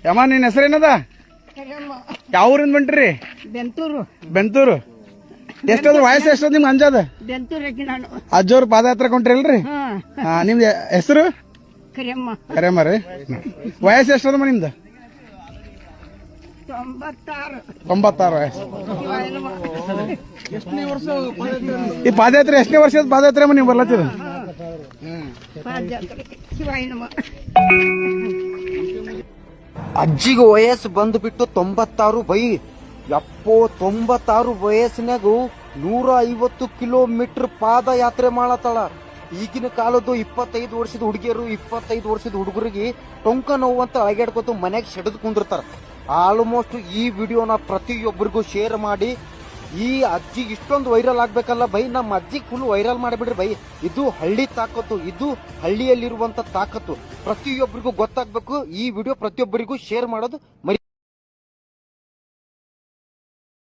ಯಮ್ಮ ನಿನ್ನ ಹೆಸರೇನದ? ಯಾವ ಊರಿಂದ ಬಂಟ್ರಿ? ಬೆಂತೂರು. ಬೆಂತೂರು. ಎಷ್ಟದ ವಯಸ್ಸು ಎಷ್ಟದ ನಿಮ್ಗೆ ಅಂಜದ? ಬೆಂತೂರಕ್ಕೆ ನಾನು. ಅಜ್ಜೋರು ಪಾದಯಾತ್ರೆ ಕೊಂಟ್ರಿಲ್ರಿ? ನಿಮ್ದು ಹೆಸರು? ಕರಿಯಮ್ಮ. ಕರಿಯಮ್ಮ ರೀ. ವಯಸ್ಸು ಎಷ್ಟದಮ್ಮ ನಿಮ್ದು? 96 ವಯಸ್ಸು. ಈ ಪಾದಯಾತ್ರೆ ಎಷ್ಟನೇ ವರ್ಷದ ಪಾದಯಾತ್ರೆ ನೀವು ಬರ್ಲತ್ತೀರ? ಅಜ್ಜಿಗೆ ವಯಸ್ಸು ಬಂದ್ಬಿಟ್ಟು 96 ಬೈ. ಯಪ್ಪೋ 96 ವಯಸ್ಸಿನಾಗ 150 ಕಿಲೋಮೀಟರ್ ಪಾದಯಾತ್ರೆ ಮಾಡತ್ತಾಳ. ಈಗಿನ ಕಾಲದ್ದು 25 ವರ್ಷದ ಹುಡುಗಿಯರು 25 ವರ್ಷದ ಹುಡುಗರಿಗೆ ಟೊಂಕ ನೋವು ಅಂತ ಅಳಗಾಡ್ಕೊತ ಮನ್ಯಾಗ ಸೆಡದ್ ಕುಂದಿರ್ತಾರ. ಆಲ್ಮೋಸ್ಟ್ ಈ ವಿಡಿಯೋನ ಪ್ರತಿಯೊಬ್ಬರಿಗೂ ಶೇರ್ ಮಾಡಿ. ಈ ಅಜ್ಜಿ ಇಷ್ಟೊಂದು ವೈರಲ್ ಆಗ್ಬೇಕಲ್ಲ ಬೈ, ನಮ್ಮ ಅಜ್ಜಿಗೆ ಫುಲ್ ವೈರಲ್ ಮಾಡಿಬಿಡ್ರಿ ಬೈ. ಇದು ಹಳ್ಳಿ ತಾಕತ್ತು, ಇದು ಹಳ್ಳಿಯಲ್ಲಿರುವಂತ ತಾಕತ್ತು. ಪ್ರತಿಯೊಬ್ಬರಿಗೂ ಗೊತ್ತಾಗ್ಬೇಕು. ಈ ವಿಡಿಯೋ ಪ್ರತಿಯೊಬ್ಬರಿಗೂ ಶೇರ್ ಮಾಡೋದು ಮರಿ.